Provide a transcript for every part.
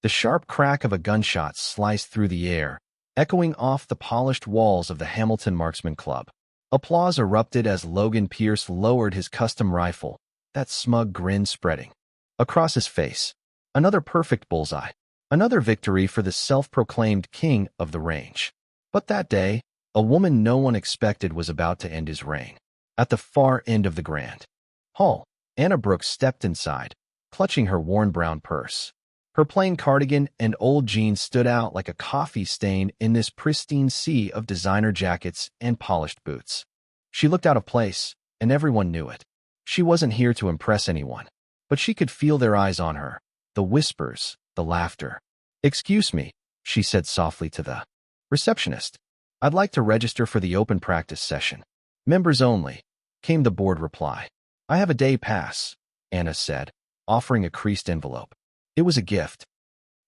The sharp crack of a gunshot sliced through the air, echoing off the polished walls of the Hamilton Marksman Club. Applause erupted as Logan Pierce lowered his custom rifle, that smug grin spreading across his face. Another perfect bullseye. Another victory for the self-proclaimed king of the range. But that day, a woman no one expected was about to end his reign. At the far end of the grand hall, Anna Brooks stepped inside, clutching her worn brown purse. Her plain cardigan and old jeans stood out like a coffee stain in this pristine sea of designer jackets and polished boots. She looked out of place, and everyone knew it. She wasn't here to impress anyone, but she could feel their eyes on her, the whispers, the laughter. "Excuse me," she said softly to the receptionist. "I'd like to register for the open practice session." "Members only," came the bored reply. "I have a day pass," Anna said, offering a creased envelope. It was a gift.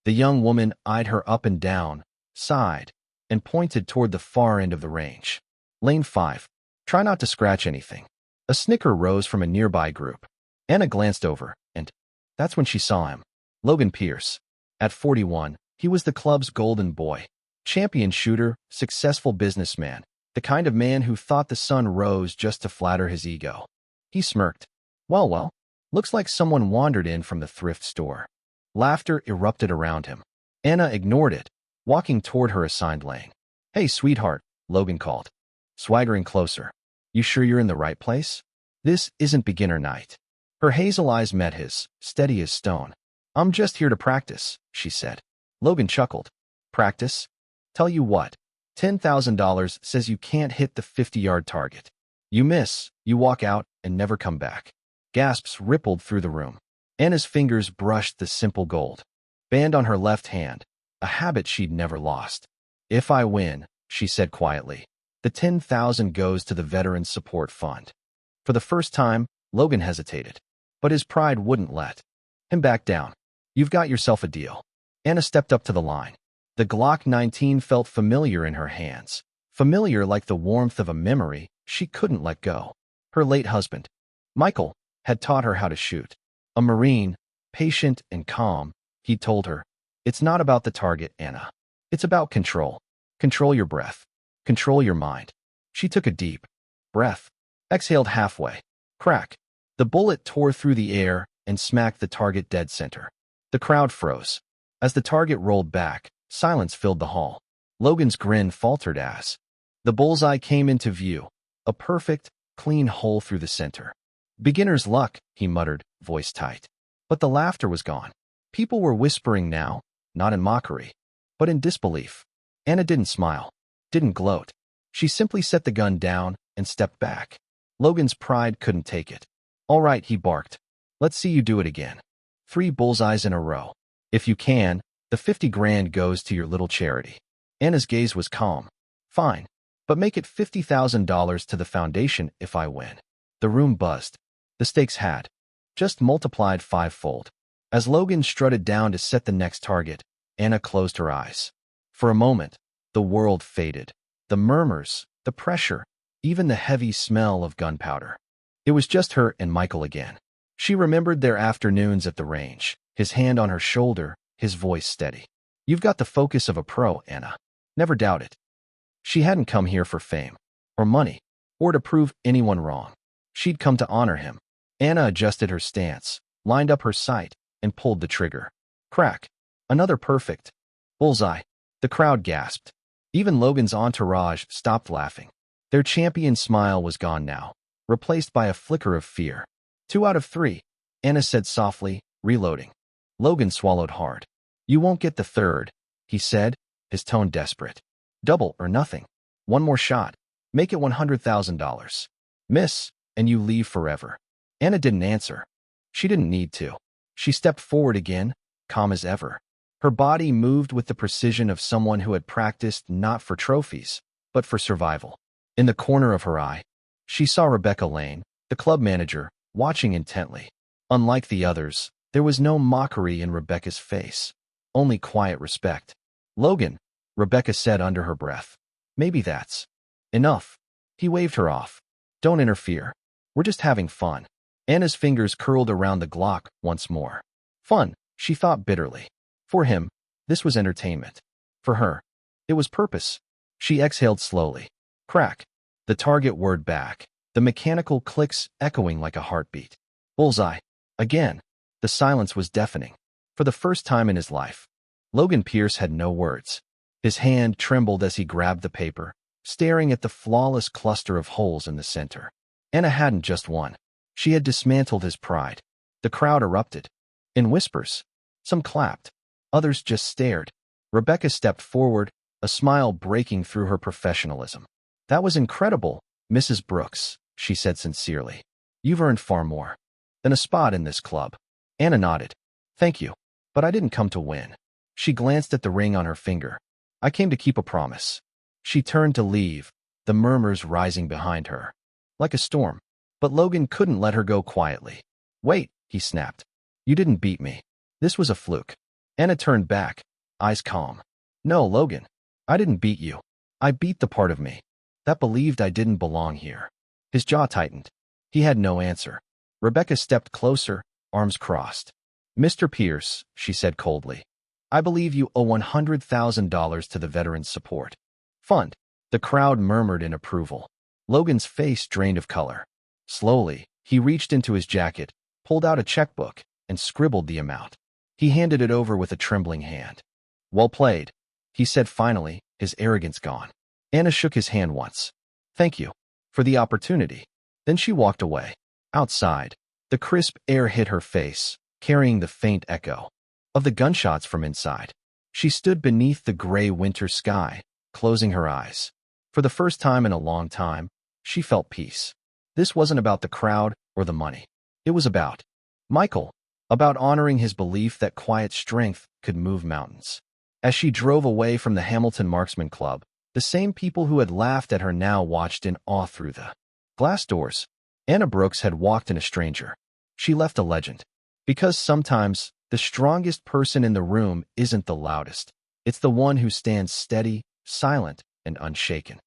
The young woman eyed her up and down, sighed, and pointed toward the far end of the range. "Lane 5. Try not to scratch anything." A snicker rose from a nearby group. Anna glanced over, and that's when she saw him. Logan Pierce. At 41, he was the club's golden boy. Champion shooter, successful businessman, the kind of man who thought the sun rose just to flatter his ego. He smirked. Well, looks like someone wandered in from the thrift store." Laughter erupted around him. Anna ignored it, walking toward her assigned lane. "Hey, sweetheart," Logan called, swaggering closer. "You sure you're in the right place? This isn't beginner night." Her hazel eyes met his, steady as stone. "I'm just here to practice," she said. Logan chuckled. "Practice? Tell you what, $10,000 says you can't hit the 50-yard target. You miss, you walk out, and never come back." Gasps rippled through the room. Anna's fingers brushed the simple gold band on her left hand, a habit she'd never lost. "If I win," she said quietly, "the $10,000 goes to the Veterans Support Fund." For the first time, Logan hesitated, but his pride wouldn't let him back down. "You've got yourself a deal." Anna stepped up to the line. The Glock 19 felt familiar in her hands, familiar like the warmth of a memory she couldn't let go. Her late husband, Michael, had taught her how to shoot. A Marine, patient and calm, he told her, "It's not about the target, Anna. It's about control. Control your breath. Control your mind." She took a deep breath, exhaled halfway. Crack. The bullet tore through the air and smacked the target dead center. The crowd froze. As the target rolled back, silence filled the hall. Logan's grin faltered as the bullseye came into view, a perfect, clean hole through the center. "Beginner's luck," he muttered, voice tight. But the laughter was gone. People were whispering now, not in mockery, but in disbelief. Anna didn't smile, didn't gloat. She simply set the gun down and stepped back. Logan's pride couldn't take it. "All right," he barked. "Let's see you do it again. 3 bullseyes in a row. If you can, the 50 grand goes to your little charity." Anna's gaze was calm. "Fine, but make it $50,000 to the foundation if I win." The room buzzed. The stakes had just multiplied 5-fold. As Logan strutted down to set the next target, Anna closed her eyes. For a moment, the world faded. The murmurs, the pressure, even the heavy smell of gunpowder. It was just her and Michael again. She remembered their afternoons at the range, his hand on her shoulder, his voice steady. "You've got the focus of a pro, Anna. Never doubt it." She hadn't come here for fame, or money, or to prove anyone wrong. She'd come to honor him. Anna adjusted her stance, lined up her sight, and pulled the trigger. Crack. Another perfect bullseye. The crowd gasped. Even Logan's entourage stopped laughing. Their champion smile was gone now, replaced by a flicker of fear. 2 out of 3, Anna said softly, reloading. Logan swallowed hard. "You won't get the 3rd, he said, his tone desperate. "Double or nothing. One more shot. Make it $100,000. Miss, and you leave forever." Anna didn't answer. She didn't need to. She stepped forward again, calm as ever. Her body moved with the precision of someone who had practiced not for trophies, but for survival. In the corner of her eye, she saw Rebecca Lane, the club manager, watching intently. Unlike the others, there was no mockery in Rebecca's face, only quiet respect. "Logan," Rebecca said under her breath. "Maybe that's enough." He waved her off. "Don't interfere. We're just having fun." Anna's fingers curled around the Glock once more. Fun, she thought bitterly. For him, this was entertainment. For her, it was purpose. She exhaled slowly. Crack. The target whirred back, the mechanical clicks echoing like a heartbeat. Bullseye. Again. The silence was deafening. For the first time in his life, Logan Pierce had no words. His hand trembled as he grabbed the paper, staring at the flawless cluster of holes in the center. Anna hadn't just won. She had dismantled his pride. The crowd erupted. In whispers. Some clapped. Others just stared. Rebecca stepped forward, a smile breaking through her professionalism. That was incredible, Mrs. Brooks, she said sincerely. You've earned far more than a spot in this club. Anna nodded. Thank you. But I didn't come to win. She glanced at the ring on her finger. I came to keep a promise. She turned to leave, the murmurs rising behind her. Like a storm. But Logan couldn't let her go quietly. Wait, he snapped. You didn't beat me. This was a fluke. Anna turned back, eyes calm. No, Logan. I didn't beat you. I beat the part of me that believed I didn't belong here. His jaw tightened. He had no answer. Rebecca stepped closer, arms crossed. Mr. Pierce, she said coldly, I believe you owe $100,000 to the Veterans Support Fund. The crowd murmured in approval. Logan's face drained of color. Slowly, he reached into his jacket, pulled out a checkbook, and scribbled the amount. He handed it over with a trembling hand. Well played, he said finally, his arrogance gone. Anna shook his hand once. Thank you for the opportunity. Then she walked away. Outside, the crisp air hit her face, carrying the faint echo of the gunshots from inside. She stood beneath the gray winter sky, closing her eyes. For the first time in a long time, she felt peace. This wasn't about the crowd or the money. It was about Michael, about honoring his belief that quiet strength could move mountains. As she drove away from the Hamilton Marksman Club, the same people who had laughed at her now watched in awe through the glass doors. Anna Brooks had walked in a stranger. She left a legend. Because sometimes, the strongest person in the room isn't the loudest. It's the one who stands steady, silent, and unshaken.